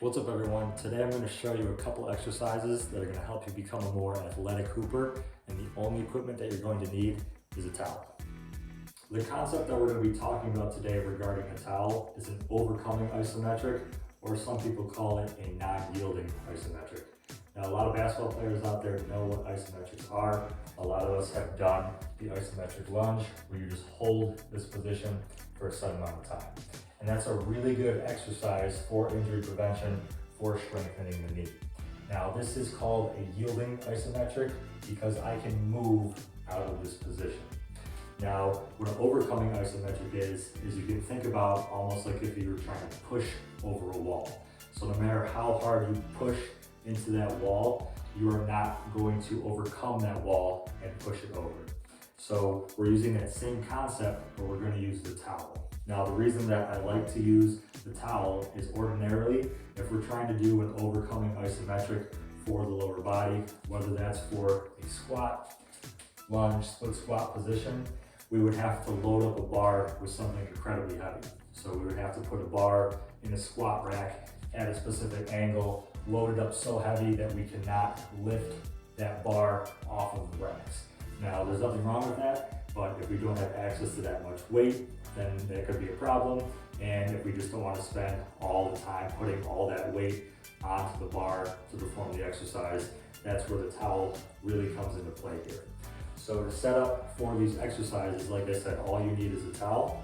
What's up everyone? Today I'm going to show you a couple exercises that are going to help you become a more athletic hooper, and the only equipment that you're going to need is a towel. The concept that we're going to be talking about today regarding a towel is an overcoming isometric, or some people call it a non-yielding isometric. Now a lot of basketball players out there know what isometrics are. A lot of us have done the isometric lunge where you just hold this position for a certain amount of time. And that's a really good exercise for injury prevention, for strengthening the knee. Now this is called a yielding isometric because I can move out of this position. Now what an overcoming isometric is you can think about almost like if you were trying to push over a wall. So no matter how hard you push into that wall, you are not going to overcome that wall and push it over. So we're using that same concept, but we're going to use the towel. Now the reason that I like to use the towel is ordinarily, if we're trying to do an overcoming isometric for the lower body, whether that's for a squat, lunge, split squat position, we would have to load up a bar with something incredibly heavy. So we would have to put a bar in a squat rack at a specific angle, load it up so heavy that we cannot lift that bar off of the racks. Now there's nothing wrong with that, but if we don't have access to that much weight, then that could be a problem. And if we just don't want to spend all the time putting all that weight onto the bar to perform the exercise, that's where the towel really comes into play here. So to set up for these exercises, like I said, all you need is a towel.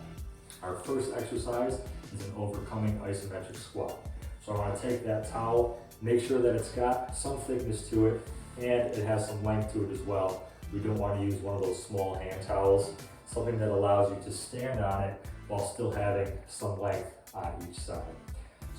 Our first exercise is an overcoming isometric squat. So I want to take that towel, make sure that it's got some thickness to it and it has some length to it as well. We don't want to use one of those small hand towels, something that allows you to stand on it while still having some length on each side.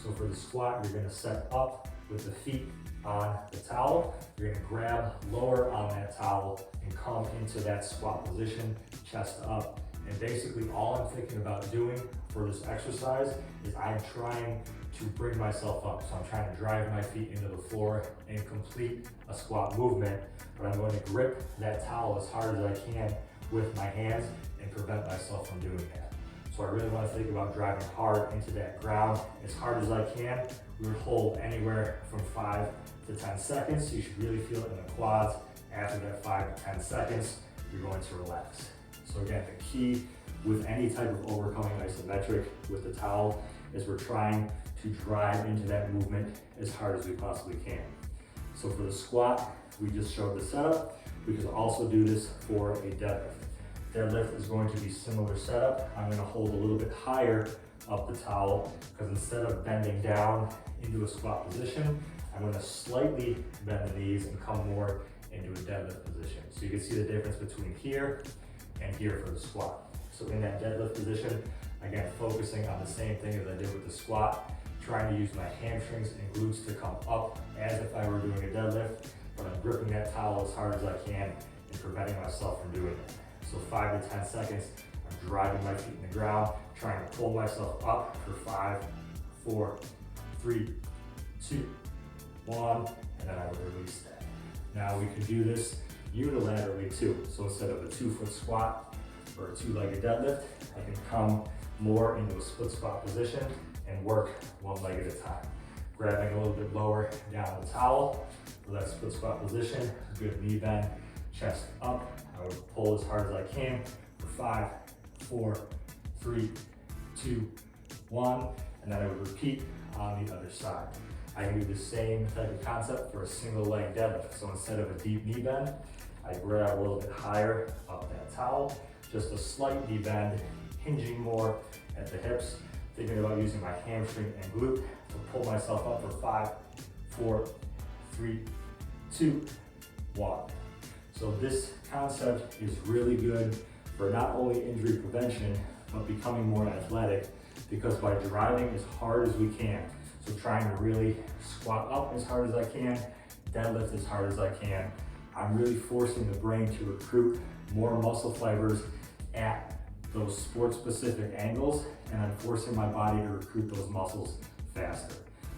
So for the squat, you're going to set up with the feet on the towel. You're going to grab lower on that towel and come into that squat position, chest up. And basically all I'm thinking about doing for this exercise is I'm trying to bring myself up. So I'm trying to drive my feet into the floor and complete a squat movement, but I'm going to grip that towel as hard as I can with my hands and prevent myself from doing that. So I really want to think about driving hard into that ground as hard as I can. We would hold anywhere from 5 to 10 seconds. You should really feel it in the quads. After that 5 to 10 seconds, you're going to relax. So again, the key with any type of overcoming isometric with the towel is we're trying to drive into that movement as hard as we possibly can. So for the squat, we just showed the setup. We can also do this for a deadlift. Deadlift is going to be similar setup. I'm going to hold a little bit higher up the towel because instead of bending down into a squat position, I'm going to slightly bend the knees and come more into a deadlift position. So you can see the difference between here and here for the squat. So in that deadlift position, again, focusing on the same thing as I did with the squat, trying to use my hamstrings and glutes to come up as if I were doing a deadlift, but I'm gripping that towel as hard as I can and preventing myself from doing it. So 5 to 10 seconds, I'm driving my feet in the ground, trying to pull myself up for 5, 4, 3, 2, 1, and then I would release that. Now we can do this unilaterally too. So instead of a 2-foot squat or a 2-legged deadlift, I can come more into a split squat position and work one leg at a time. Grabbing a little bit lower down the towel for that split squat position, good knee bend, chest up. I would pull as hard as I can for 5, 4, 3, 2, 1, and then I would repeat on the other side. I can do the same type of concept for a single leg deadlift. So instead of a deep knee bend, I grab a little bit higher up that towel, just a slight knee bend, hinging more at the hips, thinking about using my hamstring and glute to pull myself up for 5, 4, 3, 2, 1. So this concept is really good for not only injury prevention, but becoming more athletic, because by driving as hard as we can, so trying to really squat up as hard as I can, deadlift as hard as I can, I'm really forcing the brain to recruit more muscle fibers at those sport-specific angles, and I'm forcing my body to recruit those muscles faster.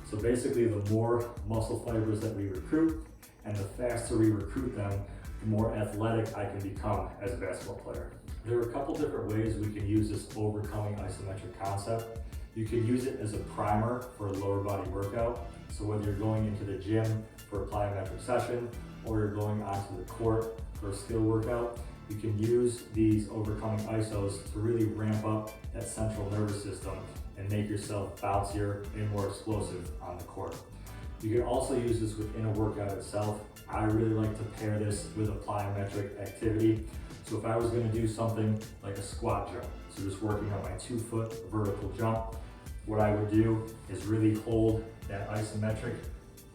So basically, the more muscle fibers that we recruit and the faster we recruit them, the more athletic I can become as a basketball player. There are a couple different ways we can use this overcoming isometric concept. You could use it as a primer for a lower body workout. So whether you're going into the gym for a plyometric session or you're going onto the court for a skill workout, you can use these overcoming isos to really ramp up that central nervous system and make yourself bouncier and more explosive on the court. You can also use this within a workout itself. I really like to pair this with a plyometric activity. So if I was going to do something like a squat jump, so just working on my 2-foot vertical jump, what I would do is really hold that isometric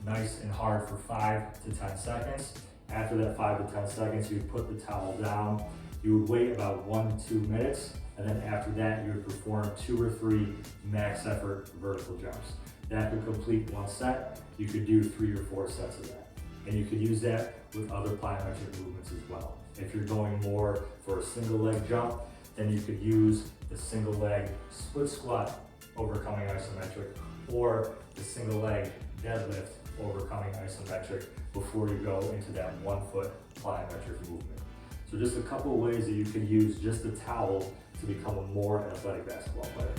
nice and hard for 5 to 10 seconds. After that 5 to 10 seconds, you would put the towel down. You would wait about 1 to 2 minutes, and then after that, you would perform 2 or 3 max effort vertical jumps. That could complete 1 set. You could do 3 or 4 sets of that. And you could use that with other plyometric movements as well. If you're going more for a single leg jump, then you could use the single leg split squat overcoming isometric, or the single leg deadlift overcoming isometric before you go into that 1-foot plyometric movement. So just a couple of ways that you can use just the towel to become a more athletic basketball player.